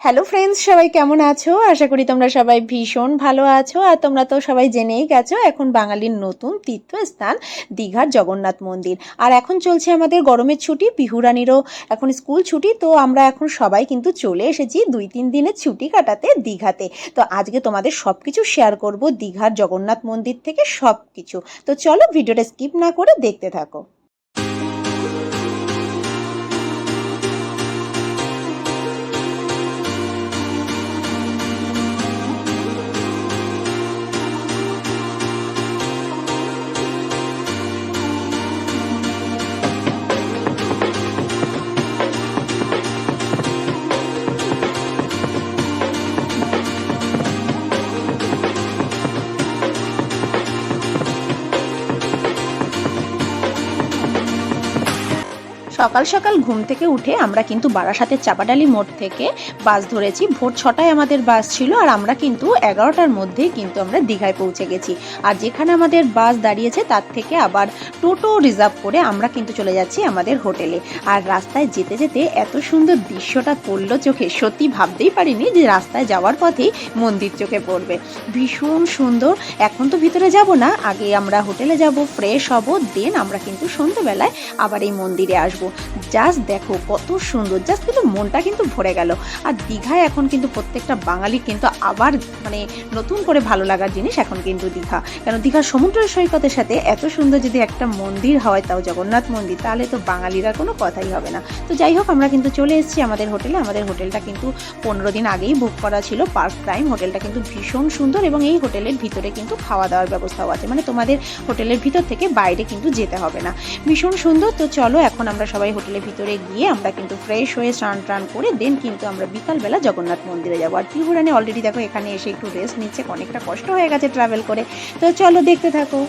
Hello friends, সবাই কেমন আছো? আশা করি তোমরা সবাই ভীষণ ভালো আছো। আর তোমরা তো সবাই জেনেই গেছো এখন বাঙালির নতুন তীর্থস্থান দীঘার জগন্নাথ মন্দির। আর এখন চলছে আমাদের গরমের ছুটি, পিহুরানিরও এখন স্কুল ছুটি। তো আমরা এখন সবাই কিন্তু চলে এসেছি 2-3 দিনের ছুটি কাটাতে দীঘাতে। তো আজকে তোমাদের সব কিছু শেয়ার করব, দীঘার জগন্নাথ মন্দির থেকে সব কিছু। তো চলো ভিডিওটা স্কিপ না করে দেখতে থাকো। সকাল সকাল ঘুম থেকে উঠে আমরা কিন্তু বারাসাতের চাপাডালি মোড় থেকে বাস ধরেছি। ভোর 6টায় আমাদের বাস ছিল, আর আমরা কিন্তু 11টার মধ্যেই কিন্তু আমরা দীঘায় পৌঁছে গেছি। আর যেখানে আমাদের বাস দাঁড়িয়েছে তার থেকে আবার টোটো রিজার্ভ করে আমরা কিন্তু চলে যাচ্ছি আমাদের হোটেলে। আর রাস্তায় যেতে যেতে এত সুন্দর দৃশ্যটা পড়লো চোখে, সত্যি ভাবতেই পারিনি যে রাস্তায় যাওয়ার পথেই মন্দির চোখে পড়বে। ভীষণ সুন্দর। এখন তো ভিতরে যাব না, আগে আমরা হোটেলে যাব, ফ্রেশ হব, দেন আমরা কিন্তু সন্ধ্যেবেলায় আবার এই মন্দিরে আসবো। জাস্ট দেখো কত সুন্দর, জাস্ট কিন্তু মনটা কিন্তু ভরে গেল। আর দীঘায় এখন কিন্তু প্রত্যেকটা বাঙালির কিন্তু আবার মানে নতুন করে ভালো লাগার জিনিস এখন কিন্তু দীঘা। কেন দীঘার সমুদ্র সৈকতের সাথে এত সুন্দর যদি একটা মন্দির হয়, তাও জগন্নাথ মন্দির, তাহলে তো বাঙালিরা কোনো কথাই হবে না। তো যাই হোক, আমরা কিন্তু চলে এসেছি আমাদের হোটেলে। আমাদের হোটেলটা কিন্তু 15 দিন আগেই বুক করা ছিল। পার্ক প্রাইম হোটেলটা কিন্তু ভীষণ সুন্দর, এবং এই হোটেলের ভিতরে কিন্তু খাওয়া দাওয়ার ব্যবস্থাও আছে, মানে তোমাদের হোটেলের ভিতর থেকে বাইরে কিন্তু যেতে হবে না। ভীষণ সুন্দর। তো চলো এখন আমরা সবাই হোটেলের ভিতরে গিয়ে আমরা কিন্তু ফ্রেশ হয়ে স্নান টান করে দেন কিন্তু আমরা বিকালবেলা জগন্নাথ মন্দিরে যাবো। আর পিহুরানি অলরেডি দেখো এখানে এসে একটু রেস্ট নিচ্ছে, অনেকটা কষ্ট হয়ে গেছে ট্রাভেল করে। তো চলো দেখতে থাকো।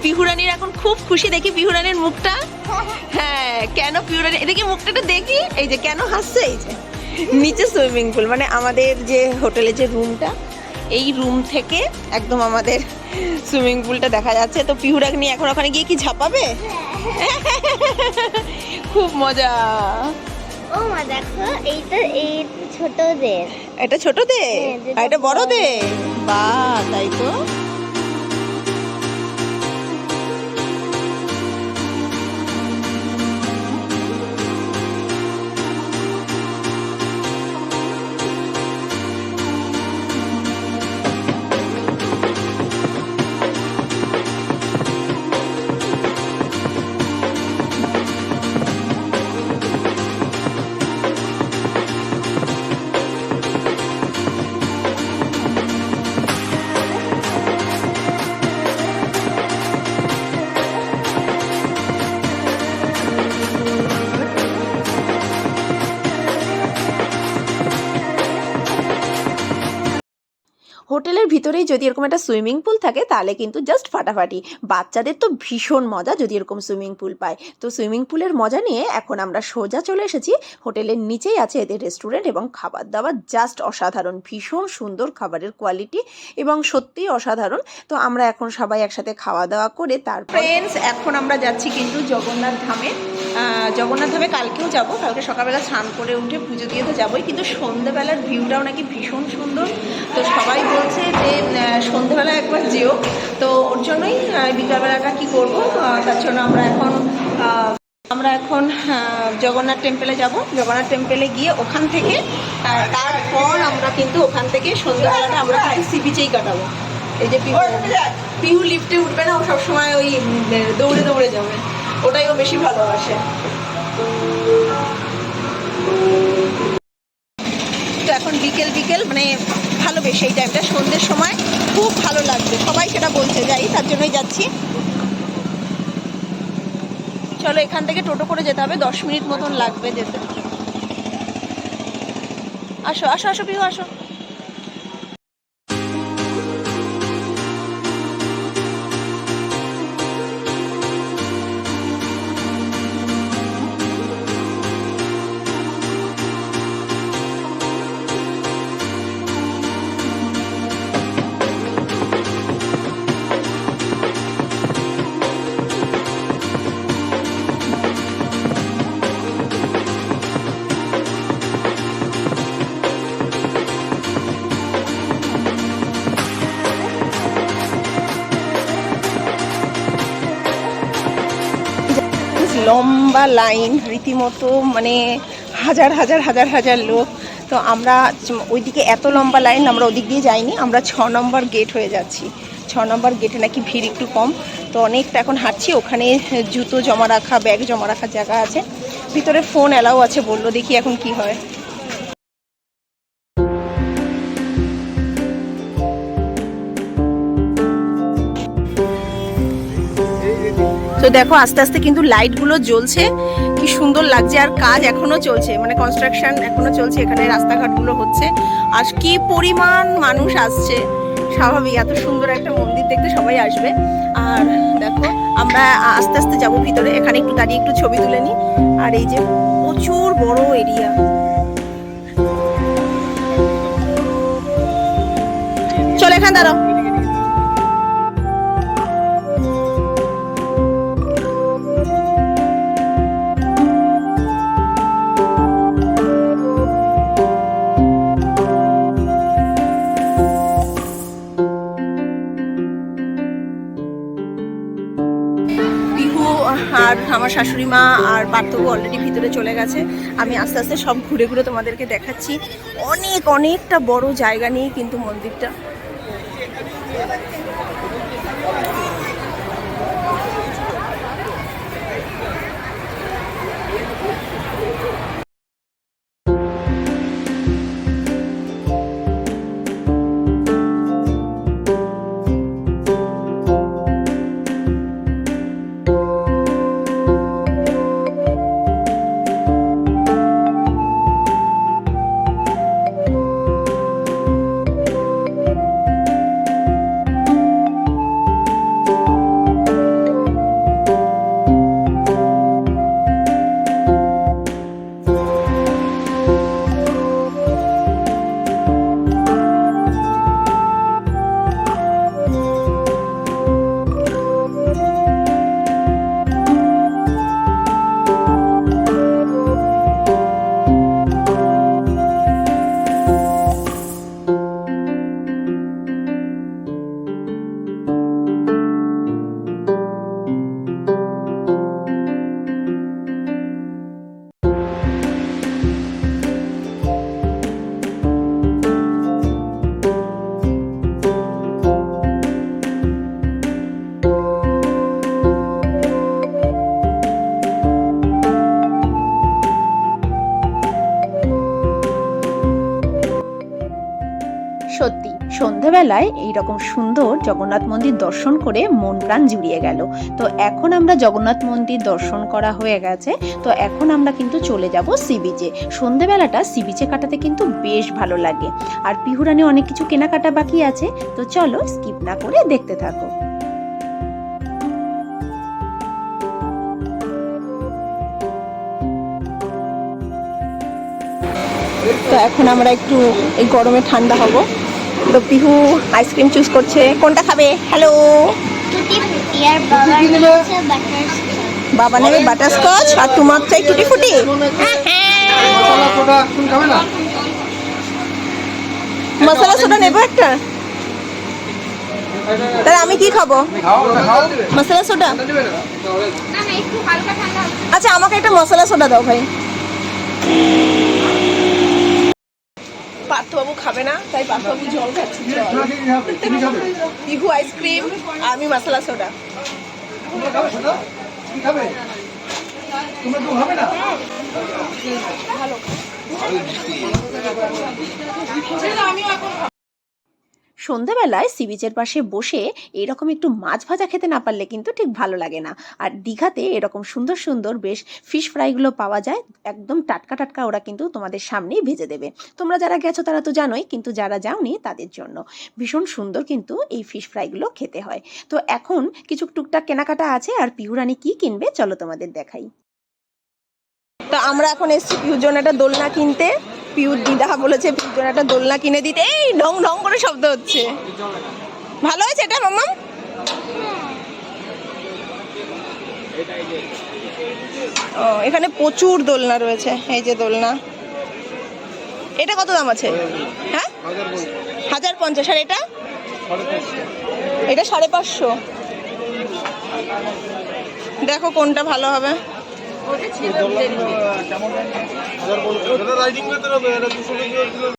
পিহুরানির এখন খুব খুশি, দেখি পিহুরানির মুখটা। হ্যাঁ, কেন পিহুরানি, এদিকে মুখটা একটু দেখি। এই যে কেন হাসছে, এই যে নিচে সুইমিং পুল, মানে আমাদের যে হোটেলে যে রুমটা, এই রুম থেকে একদম আমাদের সুইমিং পুলটা দেখা যাচ্ছে। তো পিহুরানি এখন ওখানে গিয়ে কি ঝাপাবে? খুব মজা। ও মা দেখো, এই ছোটদের, এটা ছোটদের আর এটা বড়দের। বাহ, তাই তো। হোটেলের ভিতরেই যদি এরকম একটা সুইমিং পুল থাকে তাহলে কিন্তু জাস্ট ফাটাফাটি। বাচ্চাদের তো ভীষণ মজা যদি এরকম সুইমিং পুল পায়। তো সুইমিং পুলের মজা নিয়ে এখন আমরা সোজা চলে এসেছি হোটেলের নিচেই আছে এদের রেস্টুরেন্ট, এবং খাবার দাবার জাস্ট অসাধারণ, ভীষণ সুন্দর খাবারের কোয়ালিটি এবং সত্যিই অসাধারণ। তো আমরা এখন সবাই একসাথে খাওয়া দাওয়া করে তারপর ফ্রেন্ডস এখন আমরা যাচ্ছি কিন্তু জগন্নাথ ধামে। জগন্নাথ ধামে কালকেও যাব, কালকে সকালবেলা স্নান করে উঠে পুজো দিয়ে তো যাবোই, কিন্তু সন্ধ্যেবেলার ভিউটাও নাকি ভীষণ সুন্দর। তো সবাই বলছে যে সন্ধ্যেবেলা একবার যেও, তো ওর জন্যই বিকালবেলাটা কি করব, তার জন্য আমরা এখন জগন্নাথ টেম্পলে যাব। জগন্নাথ টেম্পলে গিয়ে ওখান থেকে তারপর আমরা কিন্তু ওখান থেকে সন্ধ্যেবেলাটা আমরা সি বিচেই কাটাবো। এই যে পিহু লিফটে উঠবে না, ও সবসময় ওই দৌড়ে দৌড়ে যাবে, ওটাই ও বেশি ভালোবাসে। তো এখন বিকেল বিকেল মানে ভালো, বেশ এই টাইমটা সন্ধ্যের সময় খুব ভালো লাগবে, সবাই সেটা বলছে, যাই তার জন্যই যাচ্ছি। চলো এখান থেকে টোটো করে যেতে হবে, 10 মিনিট মতন লাগবে যেতে। আসো আসো আসো পিহু, আসো। লম্বা লাইন রীতিমতো, মানে হাজার হাজার হাজার হাজার লোক। তো আমরা ওইদিকে এত লম্বা লাইন, আমরা ওদিক দিয়ে যাইনি, আমরা 6 নম্বর গেট হয়ে যাচ্ছি। 6 নম্বর গেটে নাকি ভিড় একটু কম, তো অনেকটা এখন হাঁটছি। ওখানে জুতো জমা রাখা, ব্যাগ জমা রাখার জায়গা আছে, ভিতরে ফোন অ্যালাউ আছে বললো, দেখি এখন কি হয়। তো দেখো আস্তে আস্তে কিন্তু লাইটগুলো জ্বলছে, কি সুন্দর লাগছে। আর কাজ এখনো চলছে, মানে কনস্ট্রাকশন এখনো চলছে, এখানে রাস্তাঘাটগুলো হচ্ছে। আর কি পরিমাণ মানুষ আসছে, স্বাভাবিক, এত সুন্দর একটা মন্দির দেখতে সবাই আসবে। আর দেখো আমরা আস্তে আস্তে যাব ভিতরে, এখানে একটু দাঁড়িয়ে একটু ছবি তুলে নিই। আর এই যে প্রচুর বড় এরিয়া। চলো এখানে দাঁড়াও। আর আমার শাশুড়ি মা আর পার্থবু অলরেডি ভিতরে চলে গেছে। আমি আস্তে আস্তে সব ঘুরে ঘুরে তোমাদেরকে দেখাচ্ছি। অনেকটা বড় জায়গা নিয়ে কিন্তু মন্দিরটা। সত্যি সন্ধ্যাবেলায় এইরকম সুন্দর জগন্নাথ মন্দির দর্শন করে মন প্রাণ জুড়িয়ে গেল। তো এখন আমরা জগন্নাথ মন্দির দর্শন করা হয়ে গেছে, তো এখন আমরা কিন্তু চলে যাব সি বিচে। সন্ধ্যাবেলাটা সি বিচে কাটাতে কিন্তু বেশ ভালো লাগে। আর পিহুরানি অনেক কিছু কেনাকাটা বাকি আছে, তো চলো স্কিপ না করে দেখতে থাকো। তো এখন আমরা একটু এই গরমে ঠান্ডা হব। তো পিহু আইসক্রিম চুজ করছে, কোনটা খাবে? হ্যালো, বাবা নেবে বাটারস্কচ আর তোমার চাই টুটি ফুটি। মশলা সোডা নেবো একটা, তাহলে আমি কি খাবো? মশলা সোডা। আচ্ছা আমাকে একটা মশলা সোডা দাও ভাই। পার্থবাবু খাবে না, তাই পার্থবাবু জল খাচ্ছি। পিহু আইসক্রিম, আমি মশলা সোডা। সন্ধ্যাবেলায় সি বিচের পাশে বসে এরকম একটু মাছ ভাজা খেতে না পারলে কিন্তু ঠিক ভালো লাগে না। আর দীঘাতে এরকম সুন্দর সুন্দর বেশ ফিশ ফ্রাইগুলো পাওয়া যায়, একদম টাটকা টাটকা, ওরা কিন্তু তোমাদের সামনেই ভেজে দেবে। তোমরা যারা গেছো তারা তো জানোই, কিন্তু যারা যাওনি তাদের জন্য ভীষণ সুন্দর কিন্তু এই ফিশ ফ্রাইগুলো খেতে হয়। তো এখন কিছু টুকটাক কেনাকাটা আছে, আর পিহুরানি কি কিনবে চলো তোমাদের দেখাই। তো আমরা এখন এসেছি পিহুর জন্য একটা দোলনা কিনতে। পিহুর দিদা বলেছে পিহুর জন্য একটা দোলনা কিনে দিতে। এই ঢং ঢং করে শব্দ হচ্ছে। ভালো হয়েছে এটা মাম্মাম? ও এখানে প্রচুর দোলনা রয়েছে, এই যে দোলনা। এটা কত দাম আছে? হ্যাঁ 1050। আর এটা? এটা 550। দেখো কোনটা ভালো হবে। রাইডিং করতে হবে, এটা 200 টাকা